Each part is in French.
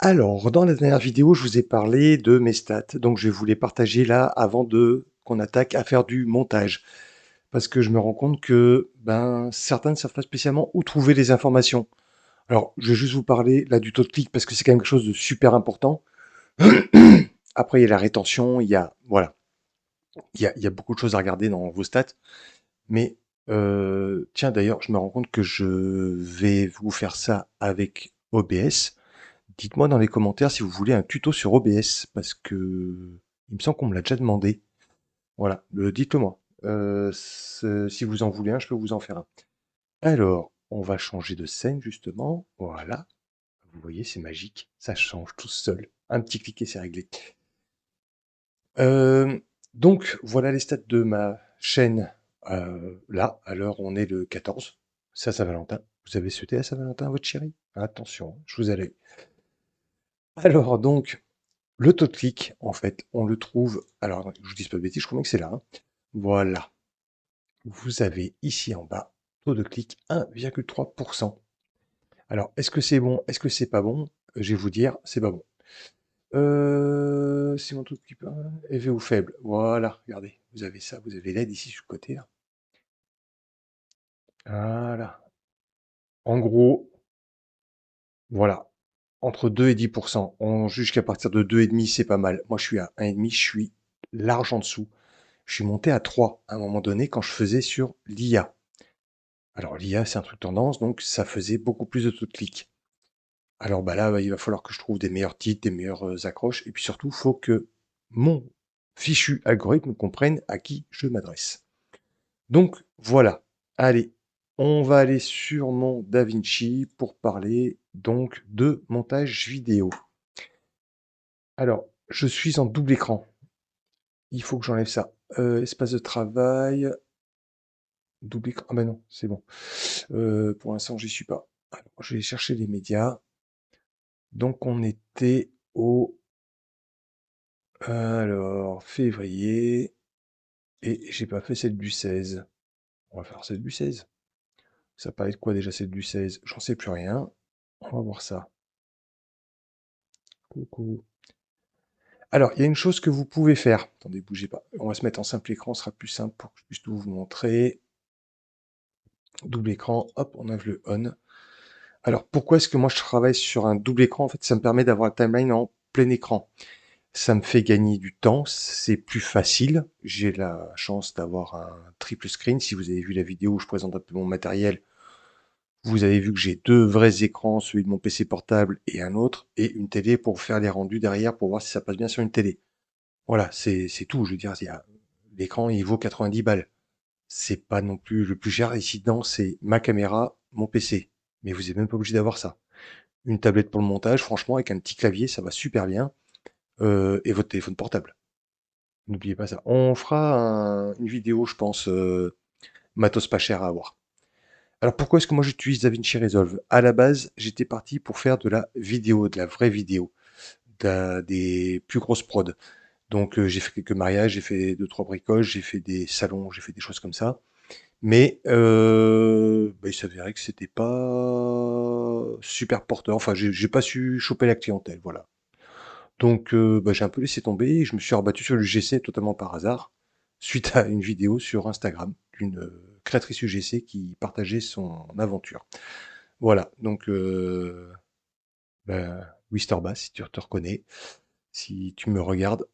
Alors, dans la dernière vidéo, je vous ai parlé de mes stats, donc je vais vous les partager là avant de qu'on attaque à faire du montage. Parce que je me rends compte que certains ne savent pas spécialement où trouver les informations. Alors, je vais juste vous parler là du taux de clic parce que c'est quand même quelque chose de super important. Après, il y a la rétention, voilà, il y a beaucoup de choses à regarder dans vos stats. Mais tiens, d'ailleurs, je me rends compte que je vais vous faire ça avec OBS. Dites-moi dans les commentaires si vous voulez un tuto sur OBS, parce que il me semble qu'on me l'a déjà demandé. Voilà, dites-le moi. Si vous en voulez un, je peux vous en faire un. Alors, on va changer de scène justement. Voilà, vous voyez, c'est magique. Ça change tout seul. Un petit clic et c'est réglé. Euh, donc, voilà les stats de ma chaîne. Là, à l'heure, on est le 14. C'est à Saint-Valentin. Vous avez souhaité à Saint-Valentin à votre chérie? Attention, je vous allais. Alors, donc, le taux de clic, en fait, on le trouve. Alors, je vous dis pas de bêtises, je crois bien que c'est là, hein. Voilà. Vous avez ici en bas, taux de clic 1,3%. Alors, est-ce que c'est bon? Est-ce que c'est pas bon? Je vais vous dire, c'est pas bon. C'est mon taux de clic élevé ou faible. Voilà, regardez, vous avez ça, vous avez l'aide ici sur le côté là. Voilà. En gros, voilà. Entre 2 et 10%. On juge qu'à partir de 2,5, c'est pas mal. Moi, je suis à 1,5, je suis large en dessous. Je suis monté à 3 à un moment donné quand je faisais sur l'IA. Alors l'IA, c'est un truc tendance, donc ça faisait beaucoup plus de taux de clic. Alors là, il va falloir que je trouve des meilleurs titres, des meilleures accroches, et puis surtout, il faut que mon fichu algorithme comprenne à qui je m'adresse. Donc voilà, allez, on va aller sur mon DaVinci pour parler donc de montage vidéo. Alors, je suis en double écran. Il faut que j'enlève ça. Espace de travail, double écran. Ah ben non, c'est bon. Pour l'instant, j'y suis pas. Alors, je vais chercher les médias. Donc, on était au février et j'ai pas fait celle du 16. On va faire celle du 16. Ça paraît de quoi déjà celle du 16? J'en sais plus rien. On va voir ça. Coucou. Alors, il y a une chose que vous pouvez faire. Attendez, bougez pas. On va se mettre en simple écran, ce sera plus simple pour que je puisse tout vous montrer. Double écran, hop, on ouvre le on. Alors, pourquoi est-ce que moi je travaille sur un double écran? En fait, ça me permet d'avoir la timeline en plein écran. Ça me fait gagner du temps, c'est plus facile. J'ai la chance d'avoir un triple screen. Si vous avez vu la vidéo où je présente un peu mon matériel, vous avez vu que j'ai deux vrais écrans, celui de mon PC portable et un autre, et une télé pour faire les rendus derrière pour voir si ça passe bien sur une télé. Voilà, c'est tout. Je veux dire, l'écran, il vaut 90 balles. C'est pas non plus le plus cher. Ici dedans, c'est ma caméra, mon PC. Mais vous n'êtes même pas obligé d'avoir ça. Une tablette pour le montage, franchement, avec un petit clavier, ça va super bien. Et votre téléphone portable. N'oubliez pas ça. On fera une vidéo, je pense, matos pas cher à avoir. Alors pourquoi est-ce que moi j'utilise DaVinci Resolve? À la base, j'étais parti pour faire de la vidéo, de la vraie vidéo, des plus grosses prods. Donc j'ai fait quelques mariages, j'ai fait deux trois bricoles, j'ai fait des salons, j'ai fait des choses comme ça. Mais il s'avérait que c'était pas super porteur. Enfin, j'ai pas su choper la clientèle, voilà. Donc, j'ai un peu laissé tomber et je me suis rabattu sur l'UGC totalement par hasard, suite à une vidéo sur Instagram d'une créatrice UGC qui partageait son aventure. Voilà, donc, Wisterbass, si tu te reconnais, si tu me regardes,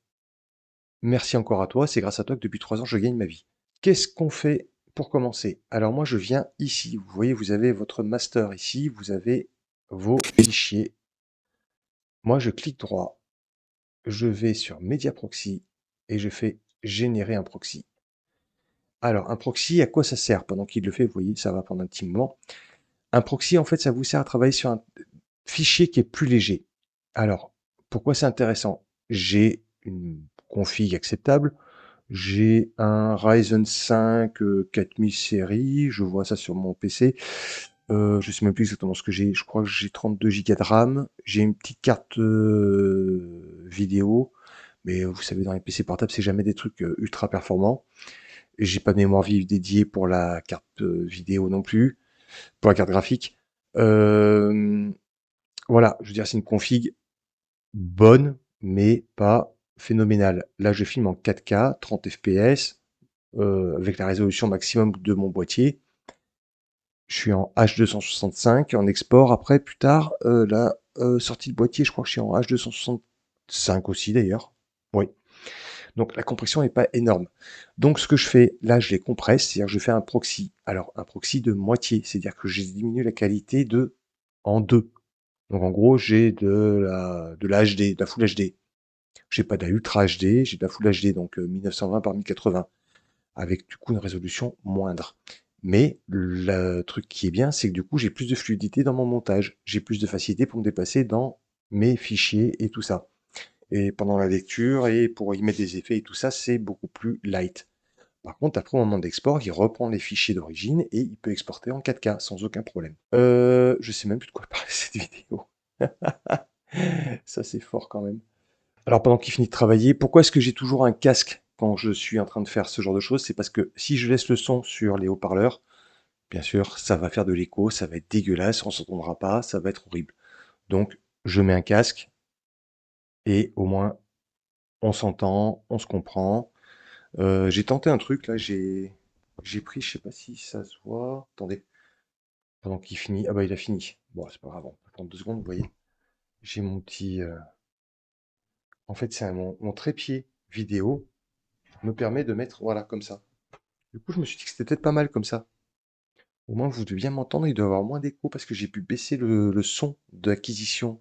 merci encore à toi, c'est grâce à toi que depuis 3 ans je gagne ma vie. Qu'est-ce qu'on fait pour commencer? Alors moi je viens ici, vous voyez, vous avez votre master ici, vous avez vos fichiers. Moi je clique droit, je vais sur Media Proxy et je fais générer un proxy. Alors, un proxy, à quoi ça sert? Pendant qu'il le fait, vous voyez, ça va prendre un petit moment. Un proxy, en fait, ça vous sert à travailler sur un fichier qui est plus léger. Alors, pourquoi c'est intéressant? J'ai une config acceptable, j'ai un Ryzen 5 4000 série, je vois ça sur mon PC. Je sais même plus exactement ce que j'ai. Je crois que j'ai 32 Go de RAM. J'ai une petite carte vidéo. Mais vous savez, dans les PC portables, c'est jamais des trucs ultra performants. Et j'ai pas de mémoire vive dédiée pour la carte vidéo non plus, pour la carte graphique. Euh, voilà, je veux dire, c'est une config. bonne, mais pas phénoménale. Là, je filme en 4K, 30 fps, avec la résolution maximum de mon boîtier. Je suis en H265 en export. Après, plus tard, la sortie de boîtier, je crois que je suis en H265 aussi d'ailleurs. Oui. Donc la compression n'est pas énorme. Donc ce que je fais, là, je les compresse, c'est-à-dire que je fais un proxy. Alors un proxy de moitié, c'est-à-dire que j'ai diminué la qualité en deux. Donc en gros, j'ai de la HD, de la Full HD. J'ai pas de la Ultra HD, j'ai de la Full HD, donc 1920 par 1080, avec du coup une résolution moindre. Mais le truc qui est bien, c'est que du coup, j'ai plus de fluidité dans mon montage. J'ai plus de facilité pour me déplacer dans mes fichiers et tout ça. Et pendant la lecture et pour y mettre des effets et tout ça, c'est beaucoup plus light. Par contre, après, au moment d'export, il reprend les fichiers d'origine et il peut exporter en 4K sans aucun problème. Je sais même plus de quoi parler cette vidéo. Ça, c'est fort quand même. Alors, pendant qu'il finit de travailler, pourquoi est-ce que j'ai toujours un casque quand je suis en train de faire ce genre de choses? C'est parce que si je laisse le son sur les haut-parleurs, bien sûr, ça va faire de l'écho, ça va être dégueulasse, on s'entendra pas, ça va être horrible. Donc, je mets un casque et au moins, on s'entend, on se comprend. J'ai tenté un truc là, j'ai pris, je sais pas si ça se voit. Attendez, pendant qu'il finit. Ah bah il a fini. Bon, c'est pas grave, on peut prendre 2 secondes, vous voyez. J'ai mon petit. En fait, c'est mon trépied vidéo me permet de mettre, voilà, comme ça. Du coup, je me suis dit que c'était peut-être pas mal comme ça. Au moins, vous devez bien m'entendre, il doit y avoir moins d'écho parce que j'ai pu baisser le son d'acquisition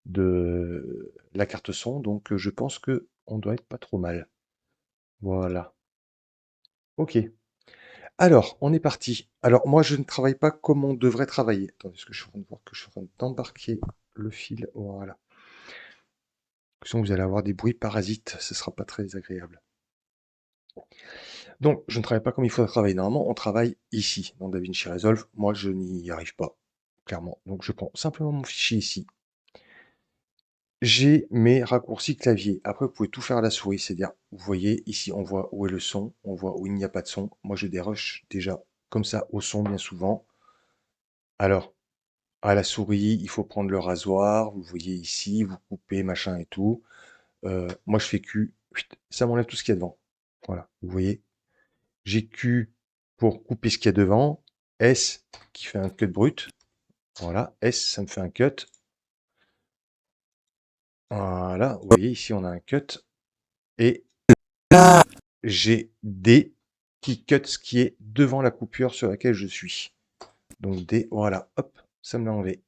de la carte son, donc je pense que on doit être pas trop mal. Voilà. Ok. Alors, on est parti. Alors, moi, je ne travaille pas comme on devrait travailler. Attendez, est-ce que je suis en train de voir que je suis en train d'embarquer le fil? Voilà. Sinon, vous allez avoir des bruits parasites. Ce ne sera pas très agréable. Donc, je ne travaille pas comme il faut travailler. Normalement, on travaille ici, dans DaVinci Resolve. Moi, je n'y arrive pas, clairement. Donc, je prends simplement mon fichier ici. J'ai mes raccourcis clavier. Après, vous pouvez tout faire à la souris. C'est-à-dire, vous voyez, ici, on voit où est le son. On voit où il n'y a pas de son. Moi, je déroche déjà comme ça au son bien souvent. Alors, à la souris, il faut prendre le rasoir, vous voyez ici, vous coupez, machin et tout. Moi, je fais Q, ça m'enlève tout ce qu'il y a devant. Voilà, vous voyez. J'ai Q pour couper ce qu'il y a devant. S qui fait un cut brut. Voilà, S, ça me fait un cut. Voilà, vous voyez, ici, on a un cut. Et là, j'ai D qui cut ce qui est devant la coupure sur laquelle je suis. Donc D, voilà, hop, ça me l'a enlevé.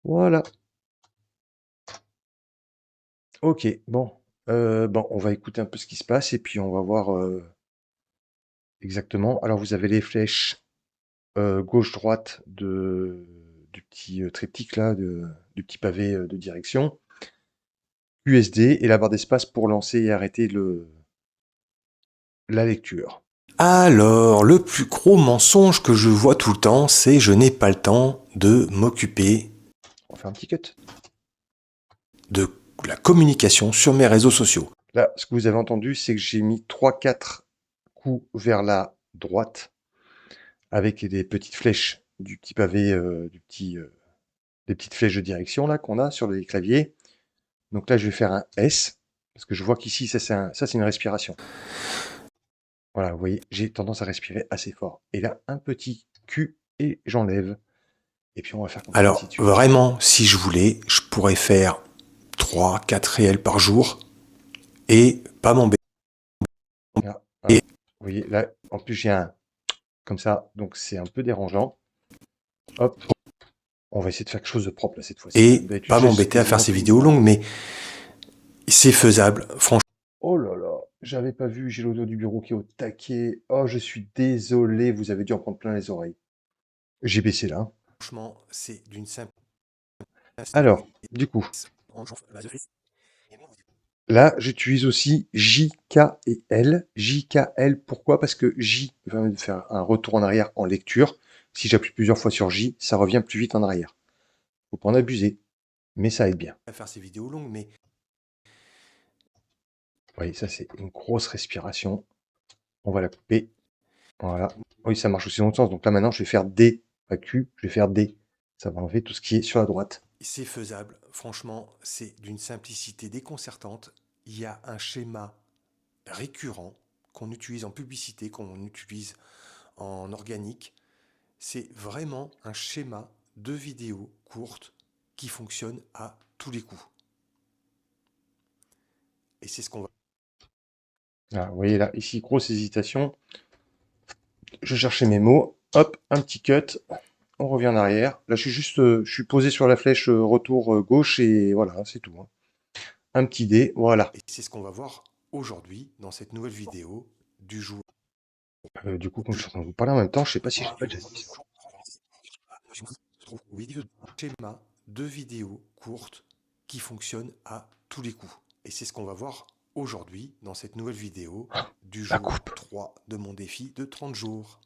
Voilà. Ok, bon. Bon, on va écouter un peu ce qui se passe et puis on va voir exactement. Alors, vous avez les flèches gauche-droite du petit triptyque là, du petit pavé de direction, USD et la barre d'espace pour lancer et arrêter la lecture. Alors, le plus gros mensonge que je vois tout le temps, c'est je n'ai pas le temps de m'occuper On va faire un petit cut. de la communication sur mes réseaux sociaux. Là, ce que vous avez entendu, c'est que j'ai mis 3-4 coups vers la droite avec des petites flèches du petit pavé, des petites flèches de direction là qu'on a sur les claviers. Donc là, je vais faire un S, parce que je vois qu'ici, ça c'est une respiration. Voilà, vous voyez, j'ai tendance à respirer assez fort. Et là, un petit Q et j'enlève. Et puis on va faire comme ça, ainsi Alors, de suite. vraiment, si je voulais, je pourrais faire 3, 4 réels par jour et pas m'embêter. Là, voilà. Vous voyez, là, en plus, j'ai un comme ça, donc c'est un peu dérangeant. Hop, on va essayer de faire quelque chose de propre là cette fois-ci. Et D'habitude, pas je laisse m'embêter à faire quasiment ces tout le vidéos temps. longues, mais c'est faisable, franchement. Oh là là, j'avais pas vu, j'ai l'audio du bureau qui est au taquet. Oh, je suis désolé, vous avez dû en prendre plein les oreilles. J'ai baissé là, hein. Franchement, c'est d'une simple. Alors, du coup, là, j'utilise aussi J, K et L. J, K, L, pourquoi? Parce que J va me faire un retour en arrière en lecture. Si j'appuie plusieurs fois sur J, ça revient plus vite en arrière. Faut pas en abuser, mais ça aide bien. À faire ces vidéos longues, mais Vous voyez, ça c'est une grosse respiration. On va la couper. Voilà. Oui, ça marche aussi dans l'autre sens. Donc là maintenant, je vais faire D, pas Q, je vais faire D. Ça va enlever tout ce qui est sur la droite. C'est faisable, franchement, c'est d'une simplicité déconcertante. Il y a un schéma récurrent qu'on utilise en publicité, qu'on utilise en organique. C'est vraiment un schéma de vidéo courte qui fonctionne à tous les coups. Et c'est ce qu'on va... Ah, vous voyez là, ici, grosse hésitation. Je cherchais mes mots. Hop, un petit cut. On revient en arrière. Là, je suis posé sur la flèche retour gauche et voilà, c'est tout, hein. Un petit dé, voilà. Et c'est ce qu'on va voir aujourd'hui dans cette nouvelle vidéo du joueur. Du coup, comme je suis en train de vous parler en même temps, je sais pas si j'ai pas déjà dit ça. Schéma de vidéo courte qui fonctionne à tous les coups. Et c'est ce qu'on va voir aujourd'hui dans cette nouvelle vidéo du La jour coupe. 3 de mon défi de 30 jours.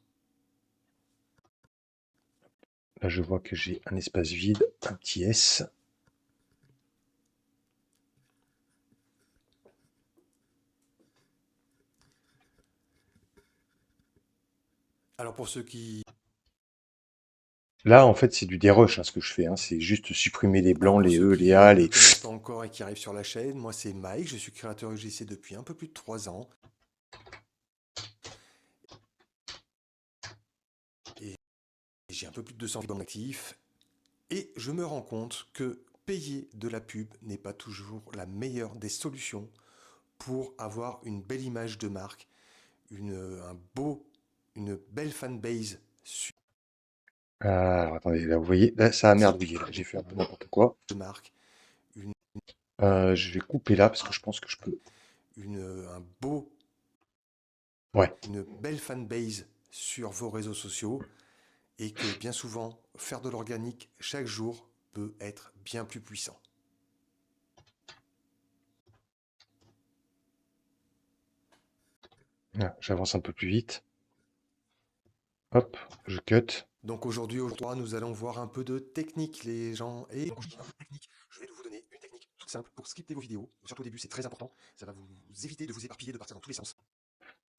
Là, je vois que j'ai un espace vide, un petit S. Alors pour ceux qui Là, en fait, c'est du dérush, hein, ce que je fais, hein. C'est juste supprimer les Alors blancs, pour les ceux E, les qui A, ne me les... connaissent pas encore et qui arrivent sur la chaîne, moi c'est Mike, je suis créateur UGC depuis un peu plus de 3 ans et j'ai un peu plus de 200 abonnés actifs et je me rends compte que payer de la pub n'est pas toujours la meilleure des solutions pour avoir une belle image de marque, une belle fanbase sur Alors, attendez, là, vous voyez, là, ça a merdouillé. Là, j'ai fait un peu n'importe quoi. de marque, une, Je vais couper là, parce que je pense que je peux... une, un beau, Ouais. une belle fanbase sur vos réseaux sociaux et que bien souvent, faire de l'organique chaque jour peut être bien plus puissant. Là, j'avance un peu plus vite. Hop, je cut. Donc aujourd'hui, nous allons voir un peu de technique, les gens. Et donc, je vais vous donner une technique toute simple pour scripter vos vidéos. Surtout au début, c'est très important. Ça va vous éviter de vous éparpiller, de partir dans tous les sens.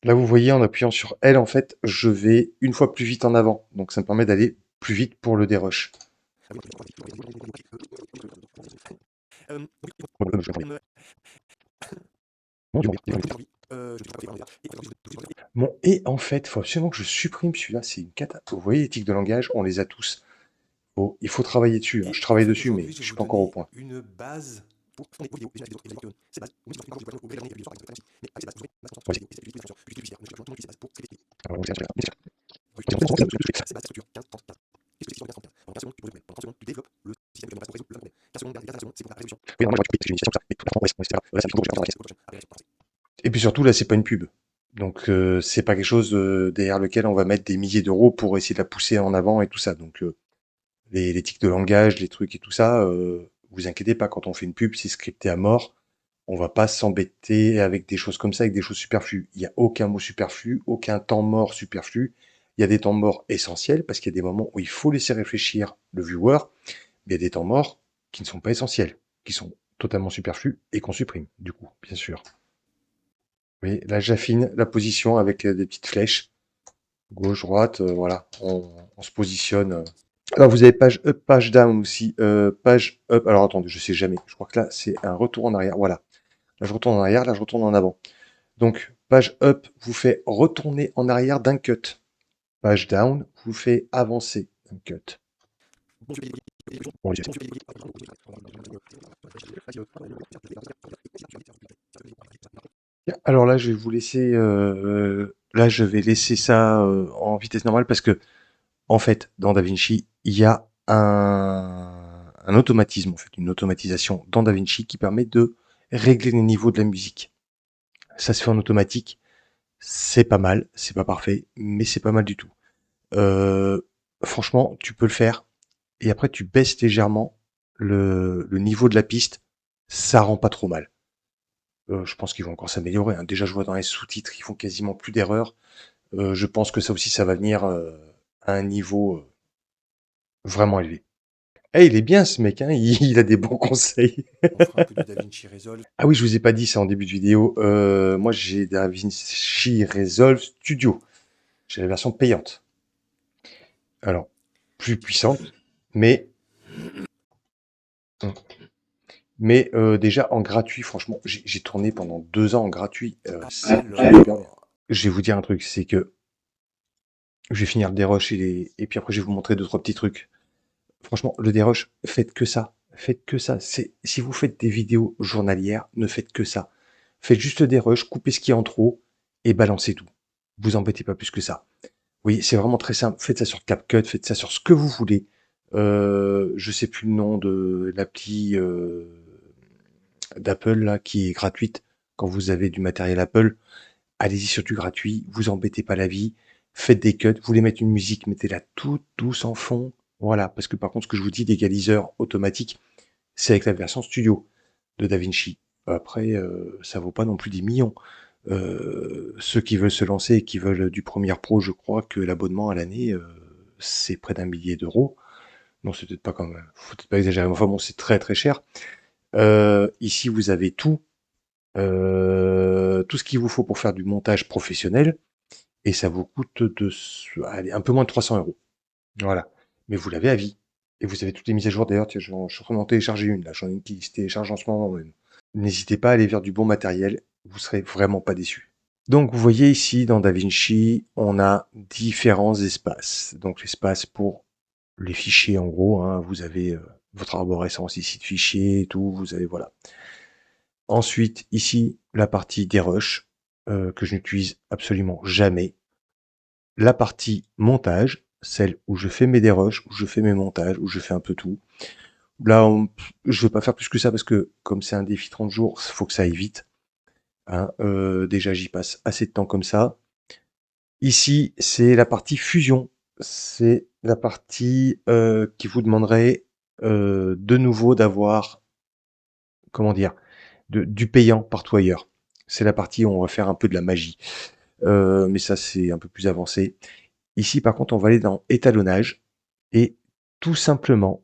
Là, vous voyez, en appuyant sur L, en fait, je vais une fois plus vite en avant. Donc, ça me permet d'aller plus vite pour le dérush. Bon, et en fait, il faut absolument que je supprime celui-là. C'est une cata. Vous voyez, les tics de langage, on les a tous. Bon, il faut travailler dessus, hein. Je Et en travaille fait, dessus, mais aujourd'hui, je je vais suis vous pas encore au donner point. une base pour tourner vos vidéos. C'est base. Et puis surtout, là, c'est pas une pub. Donc, c'est pas quelque chose derrière lequel on va mettre des milliers d'euros pour essayer de la pousser en avant et tout ça. Donc, les tics de langage, les trucs et tout ça, vous inquiétez pas, quand on fait une pub, c'est scripté à mort. On va pas s'embêter avec des choses comme ça, avec des choses superflues. Il y a aucun mot superflu, aucun temps mort superflu. Il y a des temps morts essentiels parce qu'il y a des moments où il faut laisser réfléchir le viewer, mais il y a des temps morts qui ne sont pas essentiels, qui sont totalement superflus et qu'on supprime, du coup, bien sûr. Vous voyez, là, j'affine la position avec des petites flèches. Gauche, droite, voilà. On se positionne. Alors, vous avez page up, page down aussi. Page up. Alors, attendez, je sais jamais. Je crois que là, c'est un retour en arrière. Voilà. Là, je retourne en arrière. Là, je retourne en avant. Donc, page up vous fait retourner en arrière d'un cut. Page down vous fait avancer d'un cut. Bon, alors là, je vais vous laisser. Là, je vais laisser ça en vitesse normale parce que, en fait, dans DaVinci, il y a un automatisme, en fait, une automatisation dans DaVinci qui permet de régler les niveaux de la musique. Ça se fait en automatique. C'est pas mal, c'est pas parfait, mais c'est pas mal du tout. Euh, Franchement, tu peux le faire. Et après, tu baisses légèrement le niveau de la piste. Ça rend pas trop mal. Je pense qu'ils vont encore s'améliorer, hein. Déjà, je vois dans les sous-titres, ils font quasiment plus d'erreurs. Je pense que ça aussi, ça va venir à un niveau vraiment élevé. Eh, il est bien ce mec, hein, il a des bons conseils. On fera un peu du DaVinci Resolve. Ah oui, je vous ai pas dit ça en début de vidéo. Moi, j'ai DaVinci Resolve Studio. J'ai la version payante. Alors, plus puissante, mais Mmh. Mais déjà en gratuit, franchement, j'ai tourné pendant 2 ans en gratuit, c'est super bien. Alors, Je vais vous dire un truc, c'est que je vais finir le dérush et puis après je vais vous montrer 2-3 petits trucs. Franchement, le dérush, faites que ça. Faites que ça. Si vous faites des vidéos journalières, ne faites que ça. Faites juste le dérush, coupez ce qui est en trop et balancez tout. Vous embêtez pas plus que ça. Oui, c'est vraiment très simple. Faites ça sur CapCut, faites ça sur ce que vous voulez. Je sais plus le nom de l'appli d'Apple là qui est gratuite quand vous avez du matériel Apple. Allez-y sur du gratuit, vous embêtez pas la vie, faites des cuts, vous voulez mettre une musique, mettez-la toute douce en fond. Voilà, parce que par contre, ce que je vous dis d'égaliseur automatique, c'est avec la version studio de DaVinci. Après, ça vaut pas non plus des millions. Ceux qui veulent se lancer et qui veulent du Premiere Pro, je crois que l'abonnement à l'année, c'est près d'1 millier d'euros. Non, c'est peut-être pas quand même, faut peut-être pas exagérer, mais enfin bon, c'est très très cher. Ici, vous avez tout ce qu'il vous faut pour faire du montage professionnel, et ça vous coûte allez, un peu moins de 300 euros. Voilà. Mais vous l'avez à vie. Et vous avez toutes les mises à jour. D'ailleurs, tiens, je suis en train d'en télécharger une, là. J'en ai une qui se télécharge en ce moment même. N'hésitez pas à aller vers du bon matériel. Vous serez vraiment pas déçus. Donc, vous voyez ici, dans DaVinci, on a différents espaces. Donc, l'espace pour les fichiers, en gros, hein. Vous avez votre arborescence ici de fichiers et tout. Vous avez, voilà. Ensuite, ici, la partie des rushs, que je n'utilise absolument jamais. La partie montage, celle où je fais mes dérushs, où je fais mes montages, où je fais un peu tout. Là, je veux pas faire plus que ça parce que comme c'est un défi 30 jours, il faut que ça aille vite. Hein. Déjà, j'y passe assez de temps comme ça. Ici, c'est la partie fusion. C'est la partie qui vous demanderait de nouveau d'avoir, comment dire, du payant partout ailleurs. C'est la partie où on va faire un peu de la magie. Mais ça, c'est un peu plus avancé. Ici, par contre, on va aller dans étalonnage et tout simplement,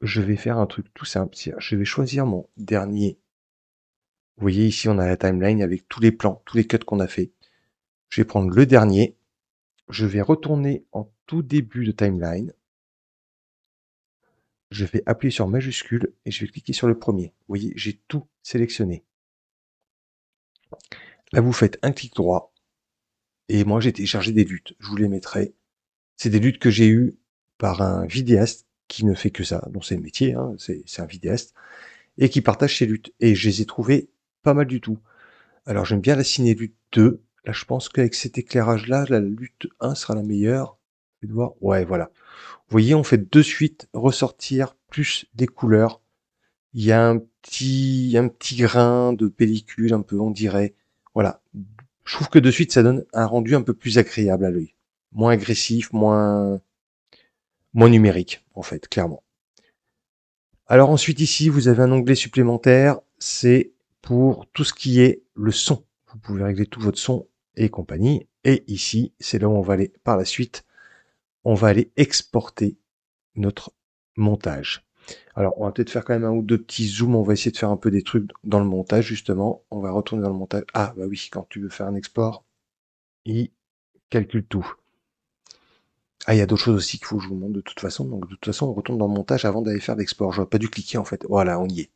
je vais faire un truc tout simple. Je vais choisir mon dernier. Vous voyez, ici, on a la timeline avec tous les plans, tous les cuts qu'on a fait. Je vais prendre le dernier. Je vais retourner en tout début de timeline. Je vais appuyer sur majuscule et je vais cliquer sur le premier. Vous voyez, j'ai tout sélectionné. Là, vous faites un clic droit et moi, j'ai téléchargé des luttes. Je vous les mettrai. C'est des luttes que j'ai eues par un vidéaste qui ne fait que ça, dont c'est le métier, hein, c'est un vidéaste, et qui partage ses luttes. Et je les ai trouvées pas mal du tout. Alors j'aime bien la ciné lutte 2. Là, je pense qu'avec cet éclairage-là, la lutte 1 sera la meilleure. Je vais voir. Ouais, voilà. Vous voyez, on fait de suite ressortir plus des couleurs. Il y a un petit grain de pellicule, un peu, on dirait. Voilà. Je trouve que de suite, ça donne un rendu un peu plus agréable à l'œil. Moins agressif, moins numérique, en fait, clairement. Alors ensuite ici, vous avez un onglet supplémentaire, c'est pour tout ce qui est le son. Vous pouvez régler tout votre son et compagnie. Et ici, c'est là où on va aller par la suite. On va aller exporter notre montage. Alors, on va peut-être faire quand même un ou deux petits zooms. On va essayer de faire un peu des trucs dans le montage, justement. On va retourner dans le montage. Ah, bah oui, quand tu veux faire un export, il calcule tout. Ah, il y a d'autres choses aussi qu'il faut que je vous montre de toute façon. Donc, de toute façon, on retourne dans le montage avant d'aller faire l'export. J'aurais pas dû cliquer, en fait. Voilà, on y est.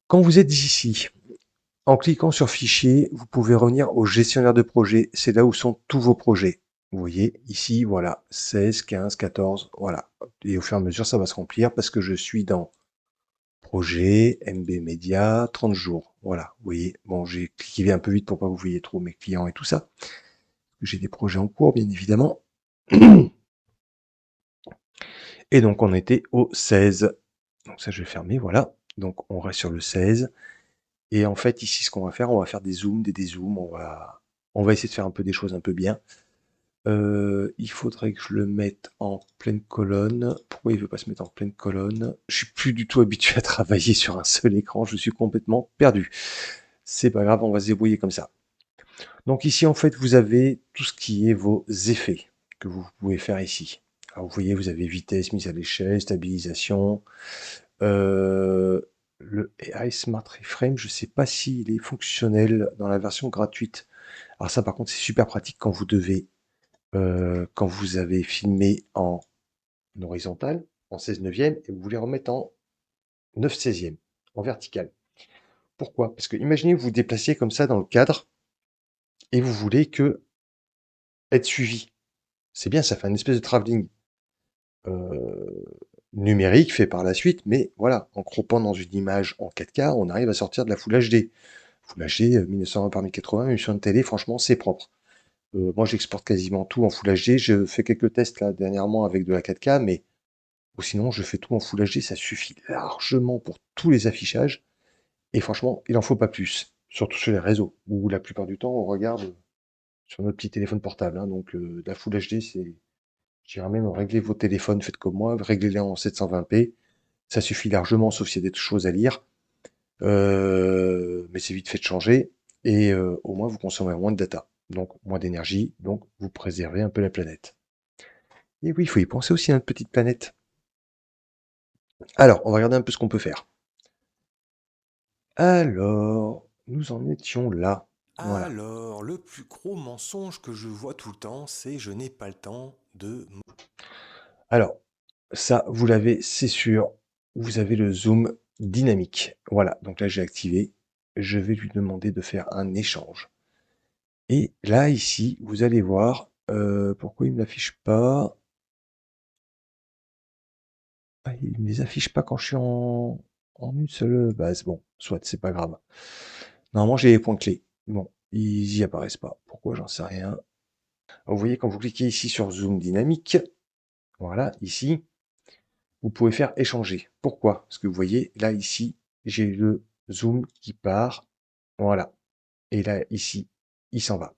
Quand vous êtes ici, en cliquant sur Fichier, vous pouvez revenir au gestionnaire de projet. C'est là où sont tous vos projets. Vous voyez, ici, voilà, 16, 15, 14, voilà. Et au fur et à mesure, ça va se remplir parce que je suis dans Projet, MB Media, 30 jours. Voilà, vous voyez. Bon, j'ai cliqué un peu vite pour pas que vous voyez trop mes clients et tout ça. J'ai des projets en cours, bien évidemment. Et donc, on était au 16. Donc ça, je vais fermer, voilà. Donc, on reste sur le 16. Et en fait, ici, ce qu'on va faire des zooms, des dézooms. On va essayer de faire un peu des choses un peu bien. Il faudrait que je le mette en pleine colonne. Pourquoi il veut pas se mettre en pleine colonne? Je suis plus du tout habitué à travailler sur un seul écran. Je suis complètement perdu. C'est pas grave, on va se débrouiller comme ça. Donc ici, en fait, vous avez tout ce qui est vos effets que vous pouvez faire ici. Alors, vous voyez, vous avez vitesse, mise à l'échelle, stabilisation. Euh, le AI Smart Reframe, je ne sais pas s'il est fonctionnel dans la version gratuite. Alors ça, par contre, c'est super pratique quand vous avez filmé en horizontal, en 16 neuvième, et vous voulez remettre en 9/16 en vertical. Pourquoi? Parce que imaginez vous vous déplaciez comme ça dans le cadre et vous voulez que être suivi. C'est bien, ça fait un espèce de travelling numérique fait par la suite, mais voilà, en croppant dans une image en 4K, on arrive à sortir de la Full HD. Full HD, 1920 par 1080, même sur une télé, franchement, c'est propre. Moi, j'exporte quasiment tout en Full HD. Je fais quelques tests là dernièrement avec de la 4K, mais sinon, je fais tout en Full HD. Ça suffit largement pour tous les affichages. Et franchement, il n'en faut pas plus. Surtout sur les réseaux, où la plupart du temps, on regarde sur notre petit téléphone portable, hein. Donc, la Full HD, c'est, je dirais même, réglez vos téléphones, faites comme moi, réglez-les en 720p. Ça suffit largement, sauf s'il y a des choses à lire. Mais c'est vite fait de changer. Et au moins, vous consommez moins de data. Donc, moins d'énergie. Donc, vous préservez un peu la planète. Et oui, il faut y penser aussi à notre petite planète. Alors, on va regarder un peu ce qu'on peut faire. Alors, nous en étions là. Voilà. Alors, le plus gros mensonge que je vois tout le temps, c'est je n'ai pas le temps de... Alors, ça, vous l'avez, c'est sûr. Vous avez le zoom dynamique. Voilà. Donc là, j'ai activé. Je vais lui demander de faire un échange. Et là, ici, vous allez voir. Pourquoi il ne me l'affiche pas? Ah, il ne me les affiche pas quand je suis en une seule base. Bon, soit, c'est pas grave. Normalement, j'ai les points clés. Bon, ils y apparaissent pas. Pourquoi? J'en sais rien. Vous voyez, quand vous cliquez ici sur Zoom dynamique, voilà, ici, vous pouvez faire échanger. Pourquoi? Parce que vous voyez, là, ici, j'ai le zoom qui part. Voilà. Et là, ici, il s'en va.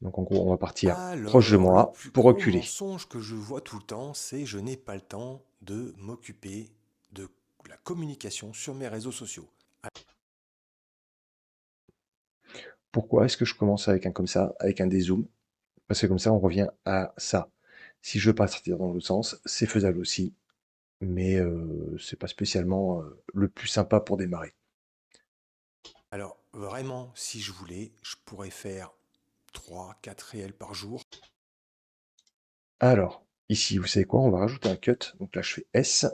Donc, en gros, on va partir proche de Alors, le moi plus pour gros reculer. mensonge que je vois tout le temps, c'est je n'ai pas le temps de m'occuper de la communication sur mes réseaux sociaux. Pourquoi est-ce que je commence avec un comme ça, avec un dézoom? Parce que comme ça, on revient à ça. Si je veux partir dans l'autre sens, c'est faisable aussi, mais c'est pas spécialement le plus sympa pour démarrer. Alors, vraiment, si je voulais, je pourrais faire 3, 4 réels par jour. Alors, ici, vous savez quoi? On va rajouter un cut. Donc là, je fais S.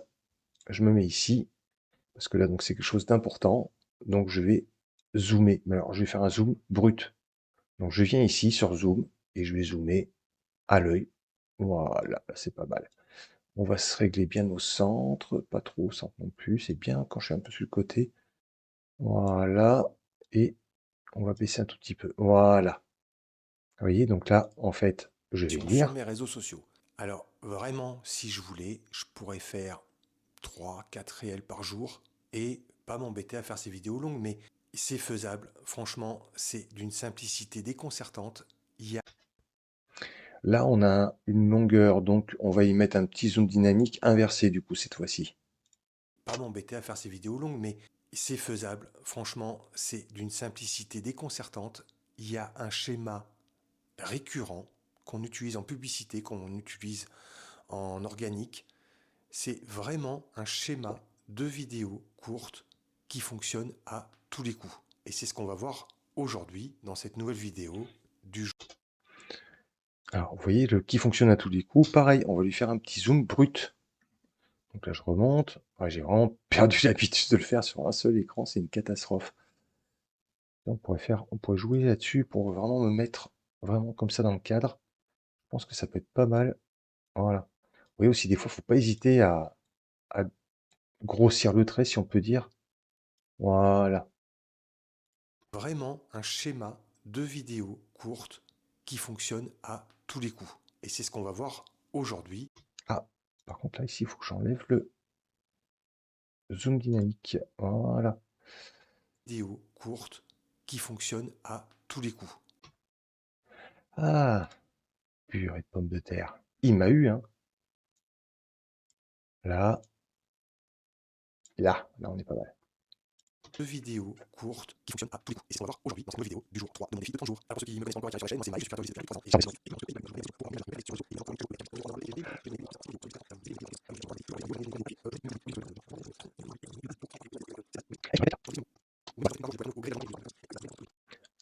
Je me mets ici, parce que là, donc, c'est quelque chose d'important. Donc, je vais zoomer. Mais alors, je vais faire un zoom brut. Donc, je viens ici sur Zoom et je vais zoomer à l'œil. Voilà, là, c'est pas mal. On va se régler bien au centre, pas trop au centre non plus. C'est bien quand je suis un peu sur le côté. Voilà. Et on va baisser un tout petit peu. Voilà. Vous voyez, donc là, en fait, je vais Sur lire. mes réseaux sociaux. Alors, vraiment, si je voulais, je pourrais faire 3, 4 réels par jour et pas m'embêter à faire ces vidéos longues, mais c'est faisable. Franchement, c'est d'une simplicité déconcertante. Il y a Là, on a une longueur, donc on va y mettre un petit zoom dynamique inversé, du coup, cette fois-ci. pas m'embêter à faire ces vidéos longues, mais c'est faisable. Franchement, c'est d'une simplicité déconcertante. Il y a un schéma récurrent qu'on utilise en publicité, qu'on utilise en organique. C'est vraiment un schéma de vidéos courtes qui fonctionne à tous les coups. Et c'est ce qu'on va voir aujourd'hui dans cette nouvelle vidéo du jour. Alors, vous voyez, le qui fonctionne à tous les coups. Pareil, on va lui faire un petit zoom brut. Donc là, je remonte. Ouais, j'ai vraiment perdu l'habitude de le faire sur un seul écran. C'est une catastrophe. On pourrait jouer là-dessus pour vraiment me mettre vraiment comme ça dans le cadre. Je pense que ça peut être pas mal. Voilà. Vous voyez aussi, des fois, faut pas hésiter à grossir le trait, si on peut dire. Voilà. Vraiment un schéma de vidéos courtes qui fonctionne à tous les coups. Et c'est ce qu'on va voir aujourd'hui. Ah, par contre, là, ici, il faut que j'enlève le zoom dynamique. Voilà. Vidéos courtes qui fonctionnent à tous les coups. Ah, purée de pommes de terre. Il m'a eu, hein. Là, là, on est pas mal. De vidéos courtes qui fonctionnent à tous les coups. Et c'est ce qu'on va voir aujourd'hui dans cette nouvelle vidéo du jour 3 de mon défi de 30 jours. Alors pour ceux qui me connaissent pas encore et qui arrivent sur la chaîne, moi c'est Mike, je suis créateur de vidéos depuis 3 ans.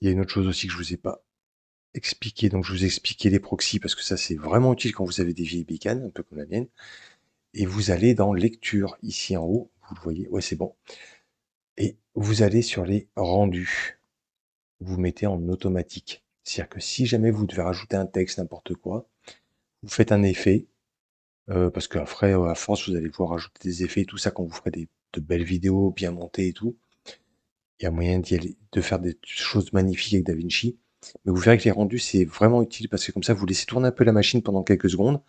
Il y a une autre chose aussi que je vous ai pas expliqué. Donc, je vous ai expliqué les proxys parce que ça, c'est vraiment utile quand vous avez des vieilles bécanes, un peu comme la mienne. Et vous allez dans lecture ici en haut. vous le voyez. Ouais, c'est bon. Et vous allez sur les rendus. Vous mettez en automatique. C'est-à-dire que si jamais vous devez rajouter un texte, n'importe quoi, vous faites un effet, parce qu'après, à force, vous allez pouvoir rajouter des effets et tout ça quand vous ferez de belles vidéos bien montées et tout. Il y a moyen d'y aller, de faire des choses magnifiques avec DaVinci. Mais vous verrez que les rendus, c'est vraiment utile parce que comme ça, vous laissez tourner un peu la machine pendant quelques secondes.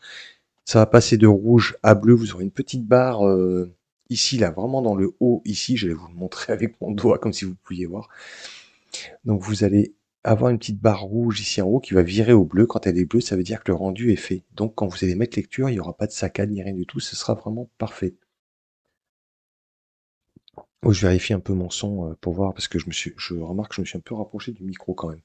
Ça va passer de rouge à bleu. Vous aurez une petite barre ici, là, vraiment dans le haut, ici. Je vais vous le montrer avec mon doigt, comme si vous pouviez voir. Donc vous allez avoir une petite barre rouge ici en haut qui va virer au bleu. Quand elle est bleue, ça veut dire que le rendu est fait. Donc quand vous allez mettre lecture, il n'y aura pas de saccade ni rien du tout. Ce sera vraiment parfait. Oh, je vérifie un peu mon son pour voir parce que je remarque que je me suis un peu rapproché du micro quand même.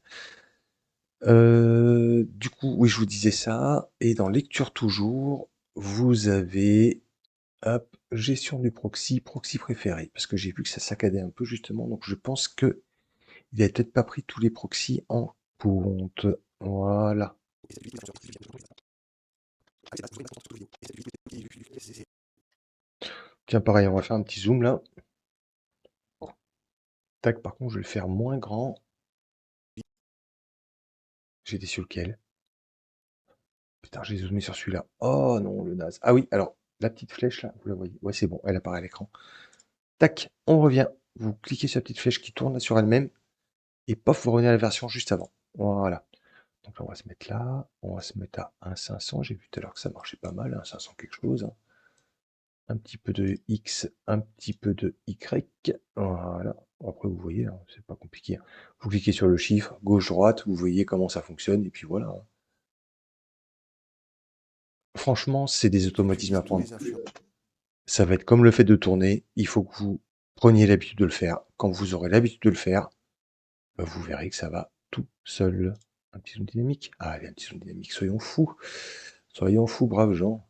Du coup, oui, je vous disais ça. Et dans lecture toujours, vous avez, hop, gestion du proxy, proxy préféré, parce que j'ai vu que ça saccadait un peu justement. Donc je pense que il a peut-être pas pris tous les proxys en compte. Voilà. Tiens, pareil, on va faire un petit zoom là. Tac, par contre, je vais le faire moins grand. J'étais sur lequel? Putain, j'ai zoomé sur celui-là. Oh non, le naze. Ah oui, alors, la petite flèche là, vous la voyez? Ouais, c'est bon, elle apparaît à l'écran. Tac, on revient. Vous cliquez sur la petite flèche qui tourne là sur elle-même. Et pof, vous revenez à la version juste avant. Voilà. Donc là, on va se mettre là. On va se mettre à 1.500. J'ai vu tout à l'heure que ça marchait pas mal. 1.500 quelque chose. Hein. Un petit peu de X, un petit peu de Y. Voilà. Après, vous voyez, hein, c'est pas compliqué. Hein. Vous cliquez sur le chiffre, gauche-droite, vous voyez comment ça fonctionne. Et puis voilà. Hein. Franchement, c'est des Tu automatismes à utilises tous prendre. les influents. Ça va être comme le fait de tourner. Il faut que vous preniez l'habitude de le faire. Quand vous aurez l'habitude de le faire, bah, vous verrez que ça va tout seul. Un petit zoom dynamique. Ah, allez, un petit zoom dynamique. Soyons fous. Soyons fous, braves gens.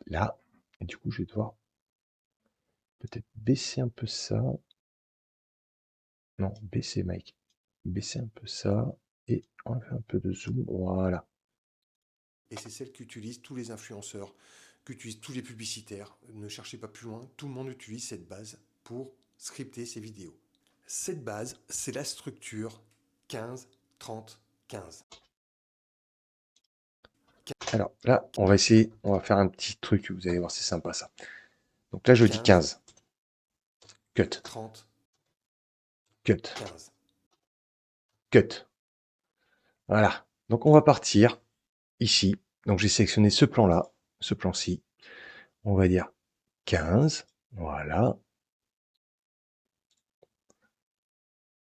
Là. Et du coup, je vais devoir peut-être baisser un peu ça. Non, baisser, Mike. Baisser un peu ça. Et enlever un peu de zoom. Voilà. Et c'est celle qu'utilisent tous les influenceurs, qu'utilisent tous les publicitaires. Ne cherchez pas plus loin, tout le monde utilise cette base pour scripter ses vidéos. Cette base, c'est la structure 15, 30, 15. Alors là, on va essayer. On va faire un petit truc. Vous allez voir, c'est sympa ça. Donc là, je dis 15, 15. Cut. 30, Cut. 15. Cut. Voilà. Donc on va partir ici. Donc j'ai sélectionné ce plan-là, ce plan-ci. On va dire 15. Voilà.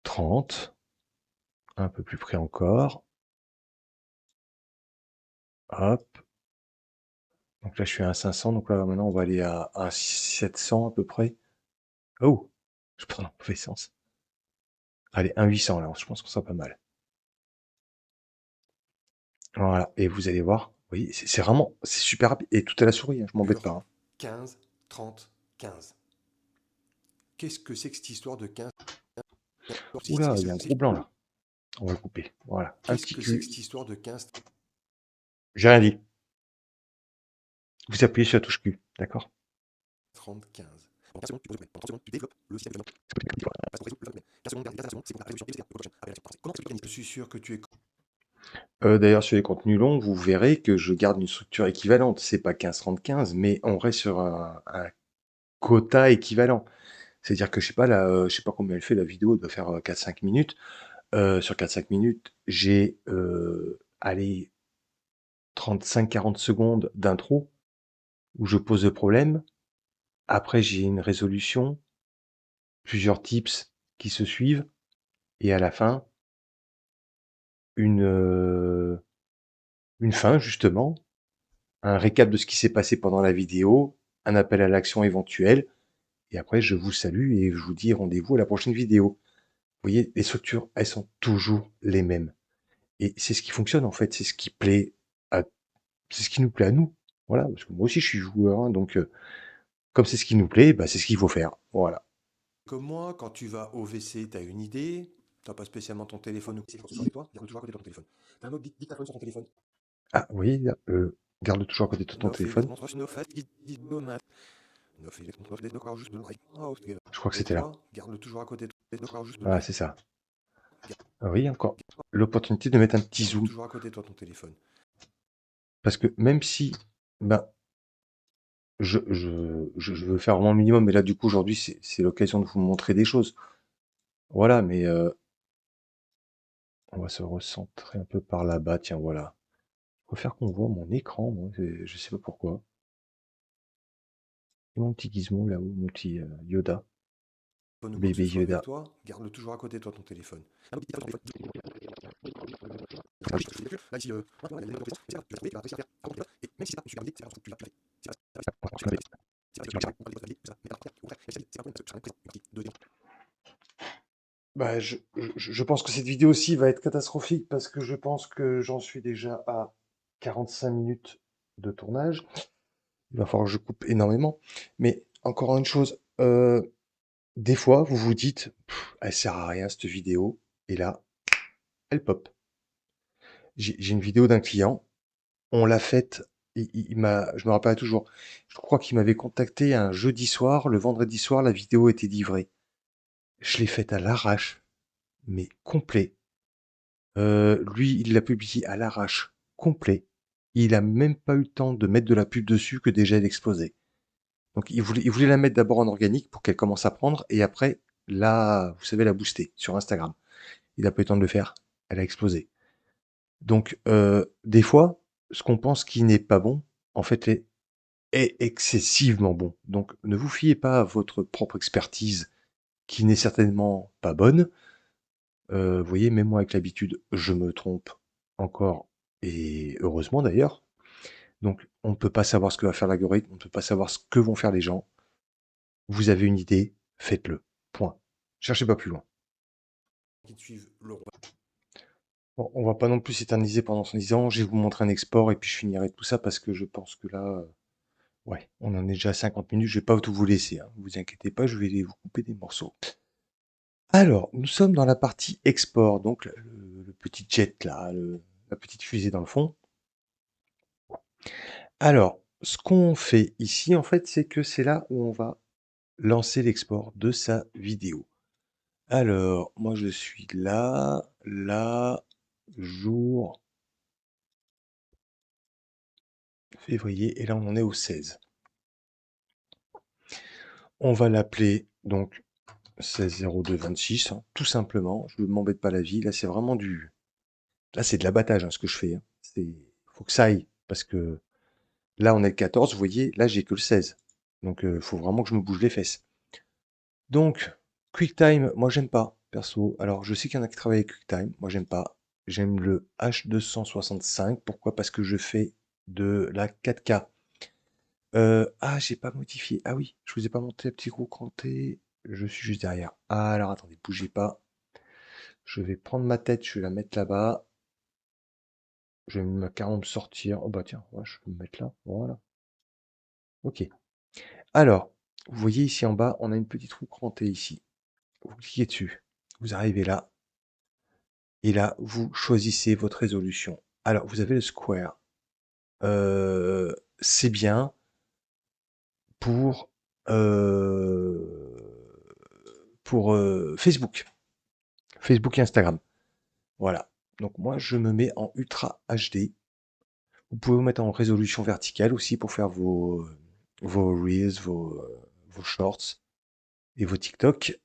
30. Un peu plus près encore. Hop. Donc là, je suis à 500. Donc là, maintenant, on va aller à 700 à peu près. Oh, je prends dans le mauvais sens. Allez, 1 800 là, je pense que ça sera pas mal. Voilà. Et vous allez voir. Vous voyez, c'est vraiment, c'est super rapide. Et tout à la souris, hein, je m'embête pas. Hein. 15, 30, 15. Qu'est-ce que c'est que cette histoire de 15? Oula, il y a un gros blanc là. On va le couper. Voilà. Un Qu'est-ce petit que c'est que cul. cette histoire de 15? J'ai rien dit. Vous appuyez sur la touche Q. D'accord? 30, 15. En 15 secondes, tu poses le en 30 secondes, tu développes le logiciel de passe ton réseau, le 15 secondes, 15 secondes, c'est pour la résolution et le prochain. Comment tu l'organises? Je suis sûr que tu es. D'ailleurs, sur les contenus longs, vous verrez que je garde une structure équivalente. C'est pas 15-30-15, mais on reste sur un quota équivalent. C'est-à-dire que je sais pas, là, je sais pas combien elle fait la vidéo, elle doit faire 4-5 minutes. Sur 4-5 minutes, j'ai allez, 35-40 secondes d'intro où je pose le problème. Après, j'ai une résolution, plusieurs tips qui se suivent, et à la fin, une, euh, une fin, justement, un récap de ce qui s'est passé pendant la vidéo, un appel à l'action éventuel, et après, je vous salue et je vous dis rendez-vous à la prochaine vidéo. Vous voyez, les structures, elles sont toujours les mêmes. Et c'est ce qui fonctionne, en fait, c'est ce qui plaît à, c'est ce qui nous plaît à nous. Voilà, parce que moi aussi, je suis joueur, hein, donc, comme c'est ce qui nous plaît, bah, c'est ce qu'il faut faire. Voilà. Comme moi, quand tu vas au WC, tu as une idée, tu n'as pas spécialement ton téléphone ou quand tu sors avec toi, il y a toujours à côté de ton téléphone. Tu as un autre dictaphone sur ton téléphone. Ah, oui, Garde-le toujours à côté de ton téléphone. Je crois que Et c'était là. toi, garde-le toujours à côté de toi, juste Voilà, c'est ça. Ah oui, encore l'opportunité de mettre un petit garde-le zoom. toujours à côté de toi, ton téléphone. Parce que même si ben, je veux faire vraiment le minimum, mais là, du coup, aujourd'hui, c'est l'occasion de vous montrer des choses. Voilà, mais on va se recentrer un peu par là-bas. Tiens, voilà. Faut faire qu'on voit mon écran, moi. Je sais pas pourquoi. Et mon petit gizmo là-haut, mon petit Yoda, Ou quoi que ce bébé soit avec Yoda. toi, garde-le toujours à côté de toi, ton téléphone. Là, ici, et même si c'est pas super c'est pas parce que tu l'as plus. Bah, je pense que cette vidéo aussi va être catastrophique parce que je pense que j'en suis déjà à 45 minutes de tournage. Il va falloir que je coupe énormément. Mais encore une chose, des fois, vous vous dites, elle sert à rien cette vidéo. Et là, elle pop. J'ai une vidéo d'un client. On l'a faite. Je me rappelle toujours. Je crois qu'il m'avait contacté un jeudi soir. Le vendredi soir, la vidéo était livrée. Je l'ai faite à l'arrache, mais complet. Lui, il l'a publié à l'arrache, complet. Il a même pas eu le temps de mettre de la pub dessus que déjà elle explosait. Donc il voulait la mettre d'abord en organique pour qu'elle commence à prendre et après, là, vous savez, la booster sur Instagram. Il a pas eu le temps de le faire, elle a explosé. Donc, des fois, ce qu'on pense qui n'est pas bon, en fait, est excessivement bon. Donc, ne vous fiez pas à votre propre expertise qui n'est certainement pas bonne. Vous voyez, même moi avec l'habitude, je me trompe encore et heureusement d'ailleurs. Donc on ne peut pas savoir ce que va faire l'algorithme, on ne peut pas savoir ce que vont faire les gens. Vous avez une idée, faites-le. Point. Cherchez pas plus loin. Qui te suivent le roi. Bon, on va pas non plus s'éterniser pendant 110 ans. Je vais vous montrer un export et puis je finirai tout ça parce que je pense que là, ouais, on en est déjà à 50 minutes. Je vais pas tout vous laisser, hein. Vous inquiétez pas, je vais vous couper des morceaux. Alors, nous sommes dans la partie export, donc le petit jet là, la petite fusée dans le fond. Alors, ce qu'on fait ici, en fait, c'est que c'est là où on va lancer l'export de sa vidéo. Alors, moi je suis là, là, jour, février, et là on en est au 16. On va l'appeler donc 16-02-26, hein, tout simplement. Je ne m'embête pas la vie. Là, c'est vraiment du. Là, c'est de l'abattage, hein, ce que je fais, hein. Faut que ça aille. Parce que là, on est le 14, vous voyez, là, j'ai que le 16. Donc, il faut vraiment que je me bouge les fesses. Donc, QuickTime, moi j'aime pas, perso. Alors, je sais qu'il y en a qui travaillent avec QuickTime, moi j'aime pas. J'aime le H265. Pourquoi? Parce que je fais de la 4K. Ah, j'ai pas modifié. Ah oui, je vous ai pas montré le petit gros cranté. Je suis juste derrière. Ah, alors attendez, bougez pas. Je vais prendre ma tête, je vais la mettre là-bas. Je vais carrément me sortir. Oh bah tiens, ouais, je peux me mettre là. Voilà. Ok. Alors, vous voyez ici en bas, on a une petite roue crantée ici. Vous cliquez dessus. Vous arrivez là. Et là, vous choisissez votre résolution. Alors, vous avez le square. C'est bien pour, Facebook. Facebook et Instagram. Voilà. Donc moi, je me mets en Ultra HD. Vous pouvez vous mettre en résolution verticale aussi pour faire vos Reels, vos Shorts et vos TikTok.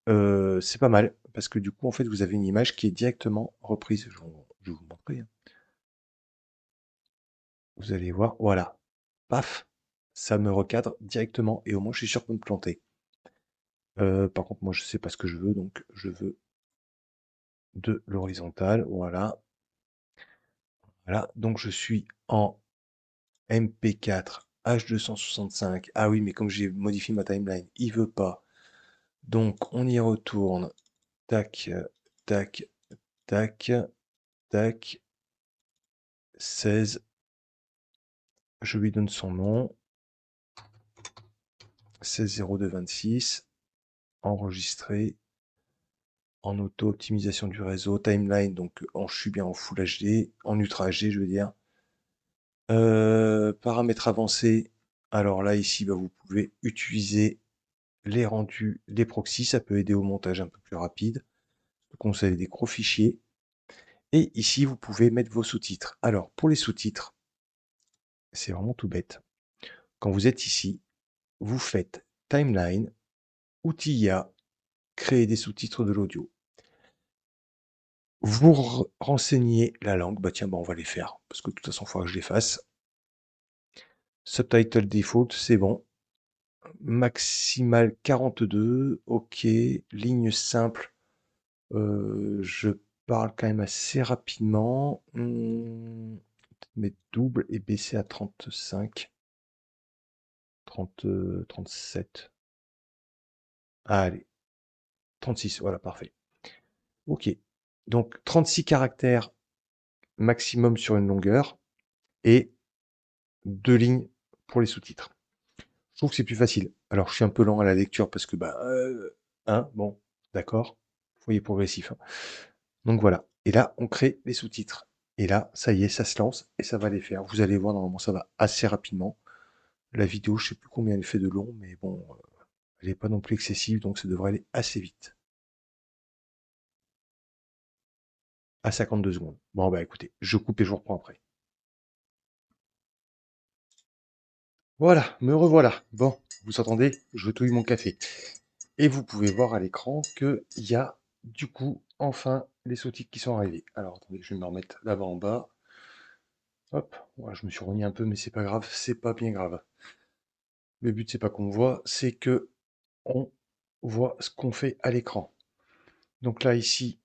C'est pas mal parce que du coup, en fait, vous avez une image qui est directement reprise. Je vais vous montrer, hein. Vous allez voir, voilà. Paf, ça me recadre directement et au moins je suis sûr de me planter. Par contre, moi je sais pas ce que je veux, donc je veux de l'horizontale, voilà. Voilà, donc je suis en MP4 H265. Ah oui, mais comme j'ai modifié ma timeline, il veut pas. Donc on y retourne. Tac, tac, tac, tac. 16. Je lui donne son nom. 160226. Enregistré. En auto-optimisation du réseau, timeline, donc je suis bien en Full HD, en Ultra HD, je veux dire. Paramètres avancés. Alors là, ici, bah, vous pouvez utiliser les rendus, les proxys. Ça peut aider au montage un peu plus rapide. Je vous conseille des gros fichiers. Et ici, vous pouvez mettre vos sous-titres. Alors, pour les sous-titres, c'est vraiment tout bête. Quand vous êtes ici, vous faites Timeline, outils IA, créer des sous-titres de l'audio. Vous renseignez la langue. Bah tiens, bah on va les faire, parce que de toute façon, il faudra que je les fasse. Subtitle default, c'est bon. Maximal 42, ok. Ligne simple, je parle quand même assez rapidement. Mettre double et baisser à 35. 30, 37. Allez, 36, voilà, parfait. Ok. Donc 36 caractères maximum sur une longueur et 2 lignes pour les sous-titres. Je trouve que c'est plus facile. Alors je suis un peu lent à la lecture parce que bah hein, bon, d'accord. Foyer progressif, hein. Donc voilà. Et là, on crée les sous-titres. Et là, ça y est, ça se lance et ça va les faire. Vous allez voir, normalement, ça va assez rapidement. La vidéo, je sais plus combien elle fait de long, mais bon, elle n'est pas non plus excessive, donc ça devrait aller assez vite. À 52 secondes. Bon, bah écoutez, je coupe et je vous reprends après. Voilà, me revoilà. Bon, vous entendez, je touille mon café. Et vous pouvez voir à l'écran qu'il y a du coup enfin les sous-titres qui sont arrivés. Alors attendez, je vais me remettre là-bas en bas. Hop, voilà, je me suis remis un peu, mais c'est pas grave, c'est pas bien grave. Le but c'est pas qu'on voit, c'est que on voit ce qu'on fait à l'écran. Donc là ici,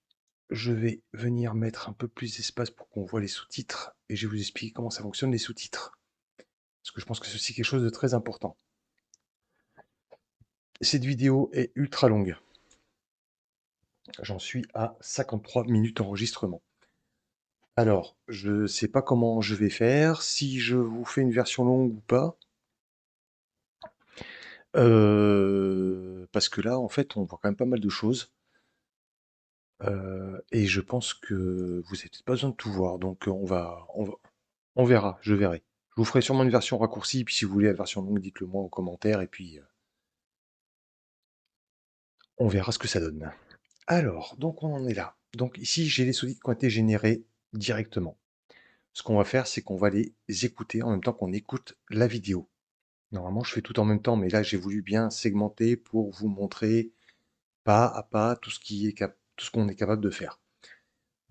je vais venir mettre un peu plus d'espace pour qu'on voit les sous-titres et je vais vous expliquer comment ça fonctionne les sous-titres. Parce que je pense que ceci est quelque chose de très important. Cette vidéo est ultra longue. J'en suis à 53 minutes d'enregistrement. Alors, je sais pas comment je vais faire, si je vous fais une version longue ou pas. Parce que là, en fait, on voit quand même pas mal de choses. Et je pense que vous avez peut-être pas besoin de tout voir. Donc on verra, je verrai. Je vous ferai sûrement une version raccourcie, puis si vous voulez la version longue, dites-le moi en commentaire, et puis on verra ce que ça donne. Alors, donc on en est là. Donc ici, j'ai les sous-titres qui ont été générés directement. Ce qu'on va faire, c'est qu'on va les écouter en même temps qu'on écoute la vidéo. Normalement, je fais tout en même temps, mais là, j'ai voulu bien segmenter pour vous montrer pas à pas tout ce tout ce qu'on est capable de faire.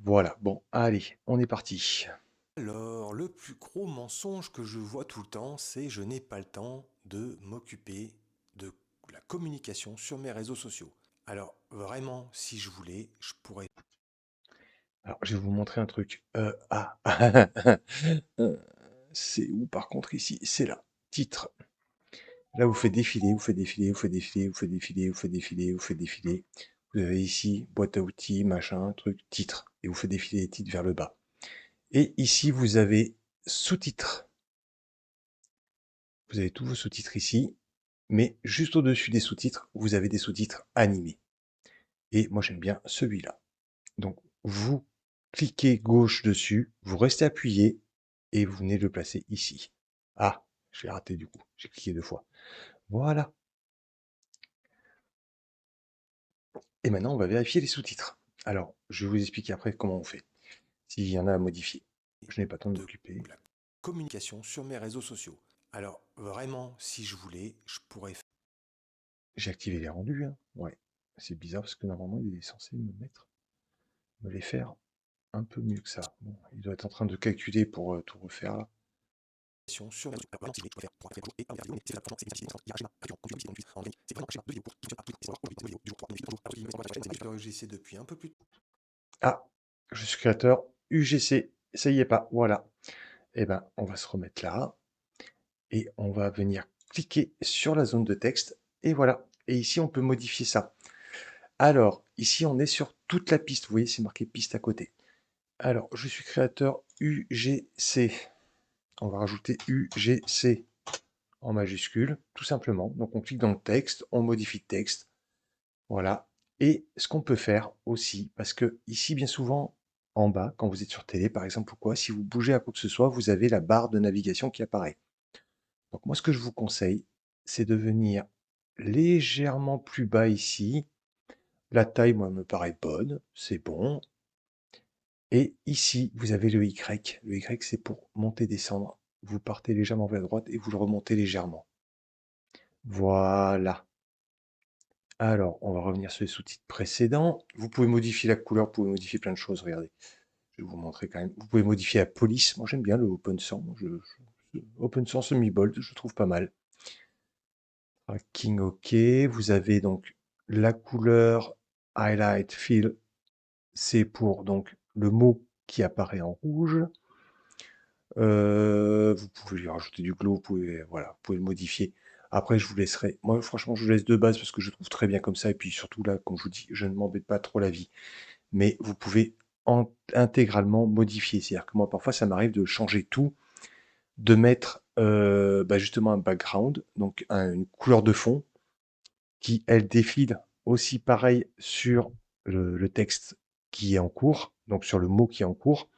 Voilà, bon, allez, on est parti. Alors, le plus gros mensonge que je vois tout le temps, c'est je n'ai pas le temps de m'occuper de la communication sur mes réseaux sociaux. Alors, vraiment, si je voulais, je pourrais. Alors, je vais vous montrer un truc. C'est où par contre ici? C'est là. Titre. Là, vous faites défiler, vous faites défiler, vous faites défiler, vous faites défiler, vous faites défiler, vous faites défiler. Vous avez ici boîte à outils, machin, truc, titre. Et vous faites défiler les titres vers le bas. Et ici, vous avez sous-titres. Vous avez tous vos sous-titres ici. Mais juste au-dessus des sous-titres, vous avez des sous-titres animés. Et moi, j'aime bien celui-là. Donc, vous cliquez gauche dessus, vous restez appuyé et vous venez le placer ici. Ah, je l'ai raté du coup. J'ai cliqué 2 fois. Voilà. Et maintenant, on va vérifier les sous-titres. Alors, je vais vous expliquer après comment on fait. S'il y en a à modifier. Je n'ai pas le temps de De m'occuper. la communication sur mes réseaux sociaux. Alors, vraiment, si je voulais, je pourrais. J'ai activé les rendus, hein. Ouais. C'est bizarre parce que normalement, il est censé me les faire un peu mieux que ça. Bon, il doit être en train de calculer pour tout refaire là. Sur mes réseaux. Alors, vraiment, si je voulais, je pourrais faire et un vidéo, mais c'est vraiment c'est facile. Il y a un schéma, un c'est vraiment un schéma de vidéo pour tout à vidéo du jour 3 j'essaie depuis un peu plus. Ah, je suis créateur UGC. Ça y est pas. Voilà. Eh ben, on va se remettre là. Et on va venir cliquer sur la zone de texte. Et voilà. Et ici, on peut modifier ça. Alors, ici, on est sur toute la piste. Vous voyez, c'est marqué piste à côté. Alors, je suis créateur UGC. On va rajouter UGC en majuscule, tout simplement. Donc, on clique dans le texte, on modifie le texte. Voilà. Et ce qu'on peut faire aussi, parce que ici, bien souvent, en bas, quand vous êtes sur télé, par exemple, ou quoi, si vous bougez à quoi que ce soit, vous avez la barre de navigation qui apparaît. Donc moi, ce que je vous conseille, c'est de venir légèrement plus bas ici. La taille, moi, me paraît bonne, c'est bon. Et ici, vous avez le Y. Le Y, c'est pour monter, descendre. Vous partez légèrement vers la droite et vous le remontez légèrement. Voilà. Alors, on va revenir sur les sous-titres précédents. Vous pouvez modifier la couleur, vous pouvez modifier plein de choses. Regardez, je vais vous montrer quand même. Vous pouvez modifier la police. Moi, j'aime bien le Open Sans. Open Sans semi-bold, je trouve pas mal. Tracking, OK. Vous avez donc la couleur Highlight Fill. C'est pour donc le mot qui apparaît en rouge. Vous pouvez lui rajouter du glow, vous pouvez, voilà, vous pouvez le modifier. Après, je vous laisserai. Moi, franchement, je vous laisse de base parce que je trouve très bien comme ça. Et puis surtout, là, comme je vous dis, je ne m'embête pas trop la vie. Mais vous pouvez intégralement modifier. C'est-à-dire que moi, parfois, ça m'arrive de changer tout, de mettre justement un background, donc une couleur de fond, qui, elle, défile aussi pareil sur le texte qui est en cours, donc sur le mot qui est en cours.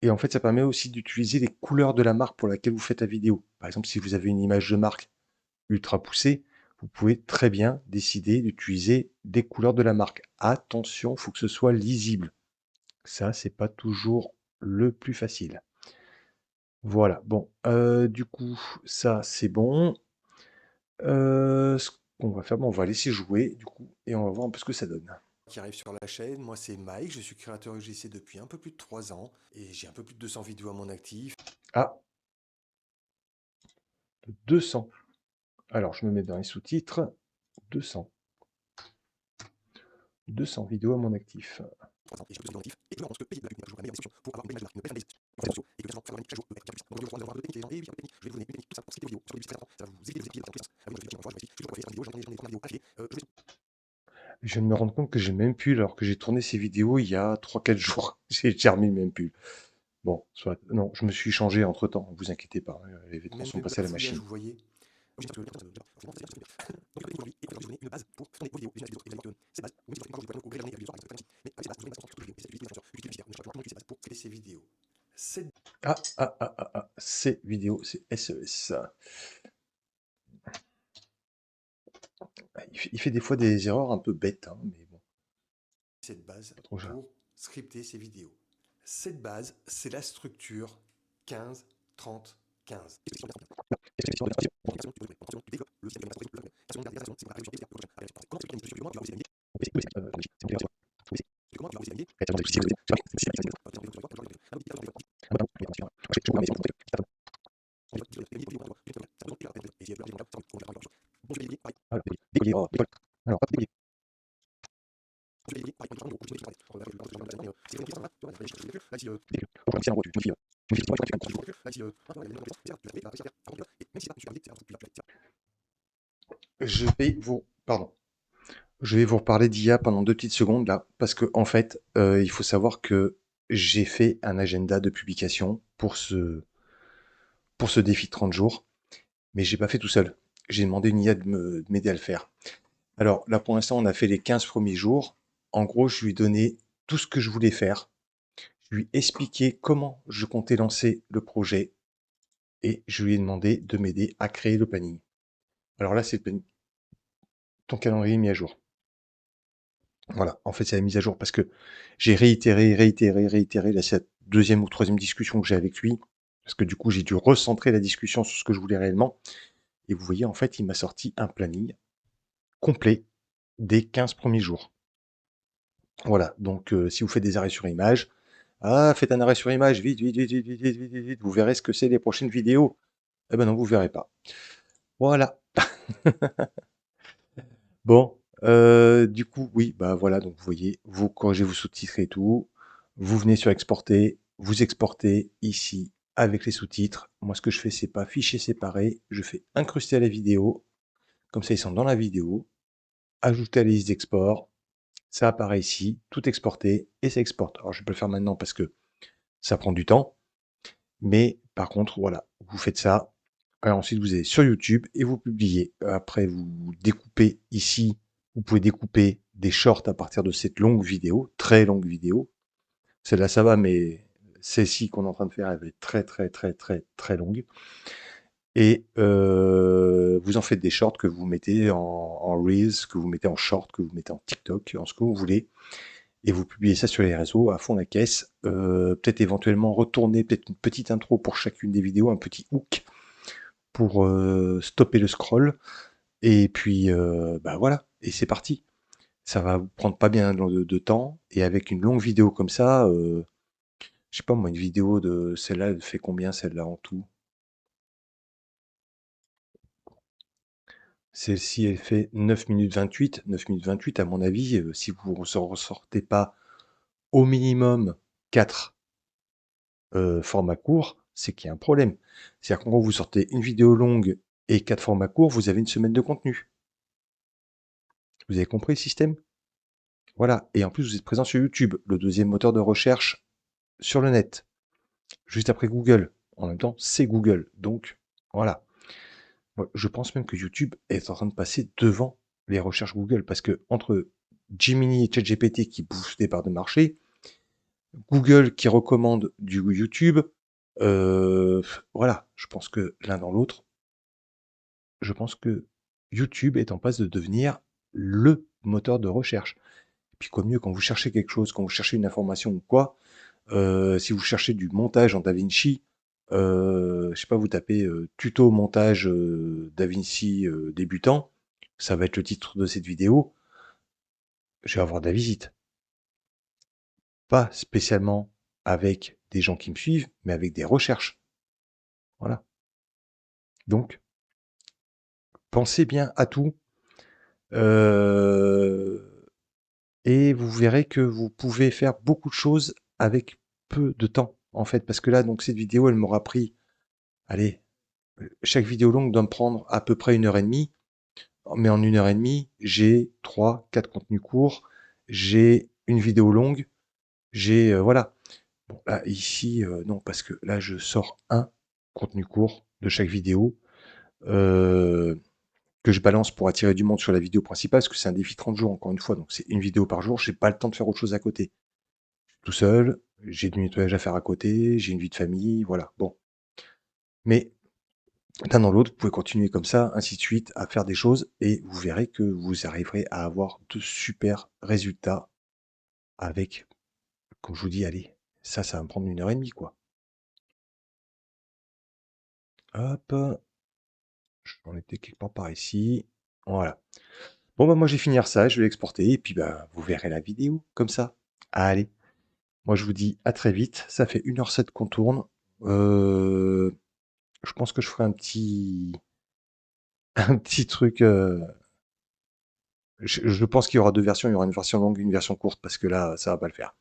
Et en fait, ça permet aussi d'utiliser les couleurs de la marque pour laquelle vous faites la vidéo. Par exemple, si vous avez une image de marque ultra poussée, vous pouvez très bien décider d'utiliser des couleurs de la marque. Attention, il faut que ce soit lisible. Ça, c'est pas toujours le plus facile. Voilà, bon, du coup, ça, c'est bon. Ce qu'on va faire, bon, on va laisser jouer, du coup, et on va voir un peu ce que ça donne. Qui arrive sur la chaîne, moi c'est Mike, je suis créateur UGC depuis un peu plus de 3 ans et j'ai un peu plus de 200 vidéos à mon actif. Ah, 200. Alors, je me mets dans les sous-titres. 200. 200 vidéos à mon actif. 3 ans et j'ai plus de actifs et je me rends compte que payer de la pub n'est pas toujours la meilleure solution pour avoir une image de marque, une belle fanbase sur les réseaux sociaux et que les gens faire chaque jour le faire plus. Donc, 3 avoir de techniques, et puis je vais vous donner une technique tout ça pour scripter vos vidéos sur les 17 ans. Ça va vous éviter de vous épiler dans tous les sens. Ah oui, je vais je dois faire une vidéo, j'en ai des vidéos affilées. Je viens de me rendre compte que j'ai même plus, alors que j'ai tourné ces vidéos il y a 3-4 jours. J'ai remis le même pull. Bon, soit. Non, je me suis changé entre temps, ne vous inquiétez pas. Les vêtements Même sont pub passés à la fouillage, machine. vous voyez. Donc, aujourd'hui, et vous donner une base pour tourner vos vidéos. Déjà, vous avez cette base, vous mettez une au gré l'année avec les autres, mais avec cette base, vous avez une base sur toutes les vidéos. J'utilise ces vidéos pour créer ces vidéos. Ces vidéos, c'est SES. Il fait des fois des erreurs un peu bêtes, hein, mais bon, cette base pas trop grave. pour scripter ces vidéos. Cette base, c'est la structure 15, 30, 15. Alors, pardon. Je vais vous reparler d'IA pendant 2 petites secondes là, parce que en fait, il faut savoir que j'ai fait un agenda de publication pour ce défi de 30 jours, mais j'ai pas fait tout seul. J'ai demandé une IA de m'aider à le faire. Alors là, pour l'instant, on a fait les 15 premiers jours. En gros, je lui ai donné tout ce que je voulais faire. Je lui ai expliqué comment je comptais lancer le projet et je lui ai demandé de m'aider à créer le planning. Alors là, c'est le planning. Ton calendrier est mis à jour. Voilà, en fait, c'est la mise à jour parce que j'ai réitéré. Là, c'est la deuxième ou troisième discussion que j'ai avec lui. Parce que du coup, j'ai dû recentrer la discussion sur ce que je voulais réellement. Et vous voyez, en fait, il m'a sorti un planning complet des 15 premiers jours. Voilà, donc si vous faites des arrêts sur image, faites un arrêt sur image, vite, vite, vite, vite, vite, vite, vite, vite, vous verrez ce que c'est les prochaines vidéos. Eh ben non, vous verrez pas. Voilà. Bon, du coup, oui, bah voilà, donc vous voyez, vous corrigez vos sous-titres et tout, vous venez sur exporter, vous exportez ici avec les sous-titres. Moi, ce que je fais, c'est pas fichier séparé, je fais incruster à la vidéo, comme ça ils sont dans la vidéo, ajouter à la liste d'export, ça apparaît ici, tout exporté, et ça exporte. Alors, je vais pas le faire maintenant parce que ça prend du temps, mais par contre, voilà, vous faites ça. Alors ensuite, vous allez sur YouTube et vous publiez. Après, vous découpez ici. Vous pouvez découper des shorts à partir de cette longue vidéo, très longue vidéo. Celle-là, ça va, mais celle-ci qu'on est en train de faire, elle va être très, très, très, très, très longue. Et vous en faites des shorts que vous mettez en Reels, que vous mettez en short, que vous mettez en TikTok, en ce que vous voulez. Et vous publiez ça sur les réseaux à fond la caisse. Peut-être éventuellement retourner peut-être une petite intro pour chacune des vidéos, un petit hook pour stopper le scroll. Et puis, bah voilà, et c'est parti. Ça va vous prendre pas bien de temps. Et avec une longue vidéo comme ça, je sais pas moi, une vidéo de celle-là, elle fait combien celle-là en tout? Celle-ci, elle fait 9 minutes 28. 9 minutes 28, à mon avis, si vous ne ressortez pas au minimum 4 formats courts, c'est qu'il y a un problème. C'est-à-dire qu'en gros, vous sortez une vidéo longue et 4 formats courts, vous avez une semaine de contenu. Vous avez compris le système? Voilà. Et en plus, vous êtes présent sur YouTube, le deuxième moteur de recherche sur le net, juste après Google. En même temps, c'est Google. Donc, voilà. Moi, je pense même que YouTube est en train de passer devant les recherches Google parce que entre Gemini et ChatGPT qui bouffent des parts de marché, Google qui recommande du YouTube, euh, voilà, je pense que l'un dans l'autre, je pense que YouTube est en passe de devenir le moteur de recherche. Et puis quoi mieux quand vous cherchez quelque chose, quand vous cherchez une information ou quoi, si vous cherchez du montage en DaVinci, je sais pas, vous tapez tuto montage DaVinci débutant, ça va être le titre de cette vidéo, je vais avoir de la visite. Pas spécialement avec des gens qui me suivent, mais avec des recherches. Voilà. Donc, pensez bien à tout. euh, et vous verrez que vous pouvez faire beaucoup de choses avec peu de temps, en fait. Parce que là, donc, cette vidéo, elle m'aura pris, allez, chaque vidéo longue doit me prendre à peu près 1 heure et demie. Mais en 1 heure et demie, j'ai 3, 4 contenus courts, j'ai une vidéo longue, j'ai, voilà. Bon, là, ici, non, parce que là, je sors un contenu court de chaque vidéo euh, que je balance pour attirer du monde sur la vidéo principale, parce que c'est un défi 30 jours, encore une fois, donc c'est une vidéo par jour, j'ai pas le temps de faire autre chose à côté. Tout seul, j'ai du nettoyage à faire à côté, j'ai une vie de famille, voilà. Bon. Mais l'un dans l'autre, vous pouvez continuer comme ça, ainsi de suite, à faire des choses, et vous verrez que vous arriverez à avoir de super résultats avec, comme je vous dis, allez, ça va me prendre 1 heure et demie, quoi. Hop, j'en étais quelque part par ici. Voilà. Bon, bah moi, je vais finir ça, je vais l'exporter, et puis bah, vous verrez la vidéo, comme ça. Allez, moi, je vous dis à très vite. Ça fait 1h07 qu'on tourne. Euh, je pense que je ferai un petit, un petit truc. Je pense qu'il y aura deux versions. Il y aura une version longue, une version courte, parce que là, ça va pas le faire.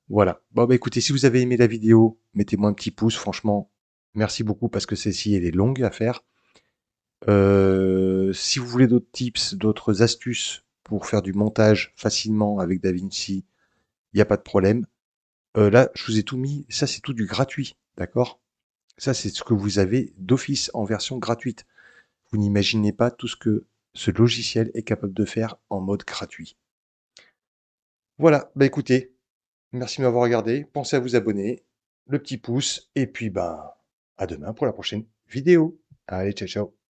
Voilà. Bon, bah écoutez, si vous avez aimé la vidéo, mettez-moi un petit pouce. Franchement, merci beaucoup parce que celle-ci, elle est longue à faire. Si vous voulez d'autres tips, d'autres astuces pour faire du montage facilement avec DaVinci, il n'y a pas de problème. Là, je vous ai tout mis. Ça, c'est tout du gratuit. D'accord? Ça, c'est ce que vous avez d'office en version gratuite. Vous n'imaginez pas tout ce que ce logiciel est capable de faire en mode gratuit. Voilà, bah écoutez, merci de m'avoir regardé. Pensez à vous abonner, le petit pouce, et puis bah à demain pour la prochaine vidéo. Allez, ciao ciao.